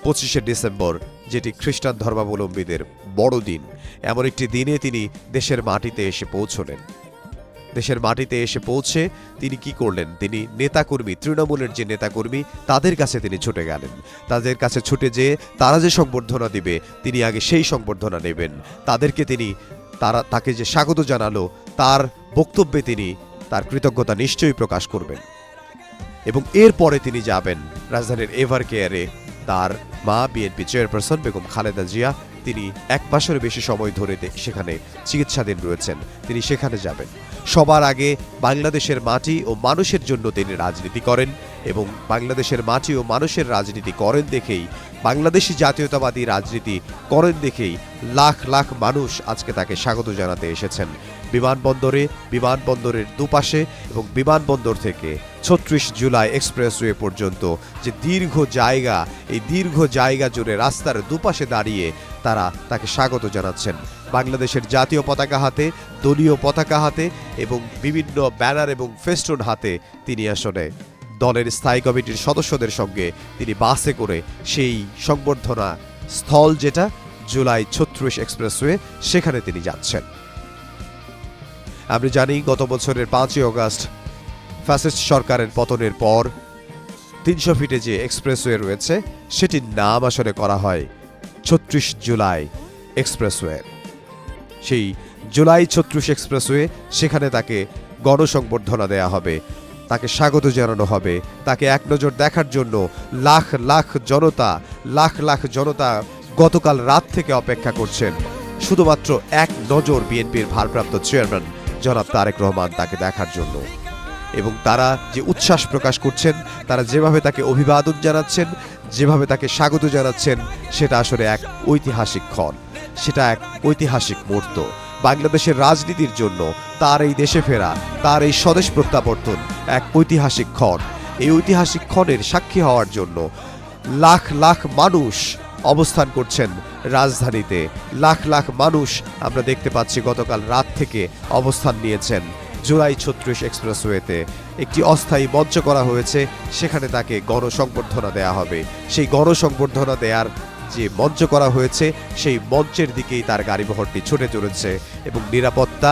25শে ডিসেম্বর, যেটি খ্রিস্টান ধর্মাবলম্বীদের বড়দিন। এমন একটি দিনে তিনি দেশের মাটিতে এসে পৌঁছলেন। দেশের মাটিতে এসে পৌঁছে তিনি কি করলেন? তিনি নেতাকর্মী, তৃণমূলের যে নেতাকর্মী, তাদের কাছে তিনি ছুটে গেলেন। তাদের কাছে ছুটে যেয়ে তারা যে সংবর্ধনা দিবে, তিনি আগে সেই সংবর্ধনা নেবেন। তাদেরকে তাকে যে স্বাগত জানালো, তার বক্তব্যে তিনি তার কৃতজ্ঞতা নিশ্চয়ই প্রকাশ করবেন এবং এরপরে তিনি যাবেন রাজধানীর এভার কেয়ারে। তার মা বিএনপি চেয়ারপারসন বেগম খালেদা জিয়া, তিনি 1 মাসের বেশি সময় ধরে সেখানে চিকিৎসাধীন রয়েছেন, তিনি সেখানে যাবেন। সবার আগে বাংলাদেশের মাটি ও মানুষের জন্য তিনি রাজনীতি করেন এবং বাংলাদেশের মাটি ও মানুষের রাজনীতি করেন দেখেই, বাংলাদেশি জাতীয়তাবাদী রাজনীতি করেন দেখেই লাখ লাখ মানুষ আজকে তাকে স্বাগত জানাতে এসেছেন বিমানবন্দরের দুপাশে এবং বিমানবন্দর থেকে ৩৬ জুলাই এক্সপ্রেসওয়ে পর্যন্ত যে দীর্ঘ জায়গা জুড়ে রাস্তার দুপাশে দাঁড়িয়ে তারা তাকে স্বাগত জানাচ্ছেন বাংলাদেশের জাতীয় পতাকা হাতে, দলীয় পতাকা হাতে এবং বিভিন্ন ব্যানার এবং ফেস্টুন হাতে। তিনি আসলে দলের স্থায়ী কমিটির সদস্যদের সঙ্গে তিনি বাসে করে সেই সংবর্ধনা স্থল যেটা জুলাই ৩৬ এক্সপ্রেসওয়ে, সেখানে তিনি যাচ্ছেন। আমরা জানি গত বছরের ৫ই অগাস্ট ফ্যাসিস্ট সরকারের পতনের পর ৩০০ ফিটে যে এক্সপ্রেসওয়ে রয়েছে সেটির নাম আসলে করা হয় ৩৬ জুলাই এক্সপ্রেসওয়ে। সেই জুলাই ৩৬ এক্সপ্রেসওয়ে, সেখানে তাকে গণসংবর্ধনা দেয়া হবে, তাকে স্বাগত জানানো হবে। তাকে এক নজর দেখার জন্য লাখ লাখ জনতা গতকাল রাত থেকে অপেক্ষা করছেন শুধুমাত্র এক নজর বিএনপির ভারপ্রাপ্ত চেয়ারম্যান জনাব তারেক রহমান তাকে দেখার জন্য। এবং তারা যে উচ্ছ্বাস প্রকাশ করছেন, তারা যেভাবে তাকে অভিবাদন জানাচ্ছেন, যেভাবে তাকে স্বাগত জানাচ্ছেন, সেটা আসলে এক ঐতিহাসিক ক্ষণ, সেটা এক ঐতিহাসিক মুহূর্ত। বাংলাদেশের রাজনীতির জন্য তার এই দেশে ফেরা, তার এই স্বদেশ প্রত্যাবর্তন এক ঐতিহাসিক ক্ষণ। এই ঐতিহাসিক ক্ষণের সাক্ষী হওয়ার জন্য লাখ লাখ মানুষ অবস্থান করছেন রাজধানীতে। লাখ লাখ মানুষ আমরা দেখতে পাচ্ছি গতকাল রাত থেকে অবস্থান নিয়েছেন জুলাই ৩৬ এক্সপ্রেসওয়েতে। একটি অস্থায়ী মঞ্চ করা হয়েছে, সেখানে তাকে গণসংবর্ধনা দেয়া হবে। সেই গণসংবর্ধনা দেওয়ার যে মঞ্চ করা হয়েছে সেই মঞ্চের দিকেই তার গাড়িবহরটি ছুটে চলেছে। এবং নিরাপত্তা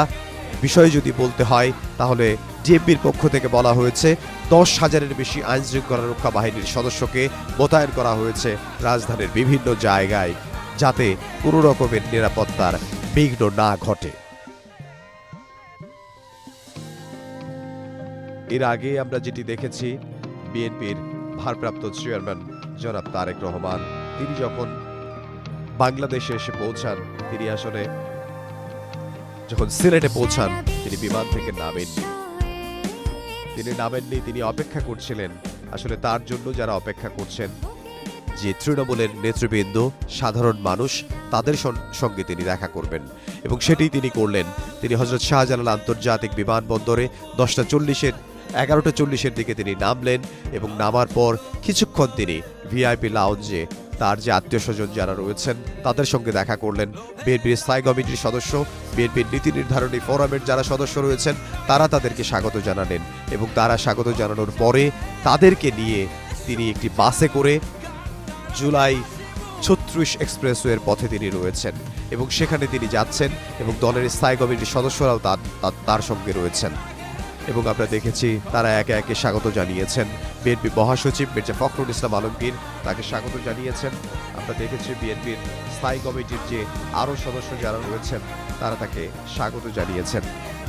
বিষয় যদি বলতে হয় তাহলে ডিএমপির পক্ষ থেকে বলা হয়েছে ১০,০০০-এর বেশি আইনশৃঙ্খলা রক্ষা বাহিনীর সদস্যকে মোতায়েন করা হয়েছে রাজধানীর বিভিন্ন জায়গায়, যাতে কোনো রকমের নিরাপত্তার বিঘ্ন না ঘটে। এর আগে আমরা যেটি দেখেছি, বিএনপির ভারপ্রাপ্ত চেয়ারম্যান জনাব তারেক রহমান তিনি যখন বাংলাদেশে এসে পৌঁছান, তিনি আসলে যখন সিলেটে পৌঁছান তিনি বিমান থেকে নামেননি, তিনি অপেক্ষা করছিলেন আসলে তার জন্য যারা অপেক্ষা করছেন, যে তৃণমূলের নেতৃবৃন্দ, সাধারণ মানুষ, তাদের সঙ্গে তিনি দেখা করবেন এবং সেটাই তিনি করলেন। তিনি হযরত শাহজালাল আন্তর্জাতিক বিমানবন্দরে 11:40-এর দিকে তিনি নামলেন এবং নামার পর কিছুক্ষণ তিনি ভিআইপি লাউঞ্জে তার যে আত্মীয় স্বজন যারা রয়েছেন তাদের সঙ্গে দেখা করলেন। বিএনপির স্থায়ী কমিটির সদস্য, বিএনপির নীতি নির্ধারণী ফোরামের যারা সদস্য রয়েছেন তারা তাদেরকে স্বাগত জানালেন এবং তারা স্বাগত জানানোর পরে তাদেরকে নিয়ে তিনি একটি বাসে করে জুলাই ৩৬ এক্সপ্রেসওয়ের পথে তিনি রয়েছেন এবং সেখানে তিনি যাচ্ছেন এবং দলের স্থায়ী কমিটির সদস্যরাও তার সঙ্গে রয়েছেন। এবং আমরা দেখেছি তারা একে একে স্বাগত জানিয়েছেন। বিএনপি মহাসচিব মির্জা ফখরুল ইসলাম আলমগীর তাকে স্বাগত জানিয়েছেন। আমরা দেখেছি বিএনপির স্থায়ী কমিটির যে আরও সদস্য যারা রয়েছেন তারা তাকে স্বাগত জানিয়েছেন।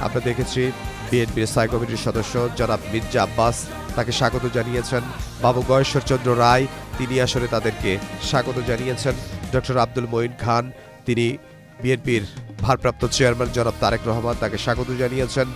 আমরা দেখেছি বিএনপির স্থায়ী কমিটির সদস্য জনাব মির্জা আব্বাস তাকে স্বাগত জানিয়েছেন। বাবু গয়েশ্বরচন্দ্র রায় তিনি আসলে তাদেরকে স্বাগত জানিয়েছেন। ডক্টর আব্দুল মঈন খান তিনি বিএনপির ভারপ্রাপ্ত চেয়ারম্যান জনাব তারেক রহমান তাকে স্বাগত জানিয়েছেন।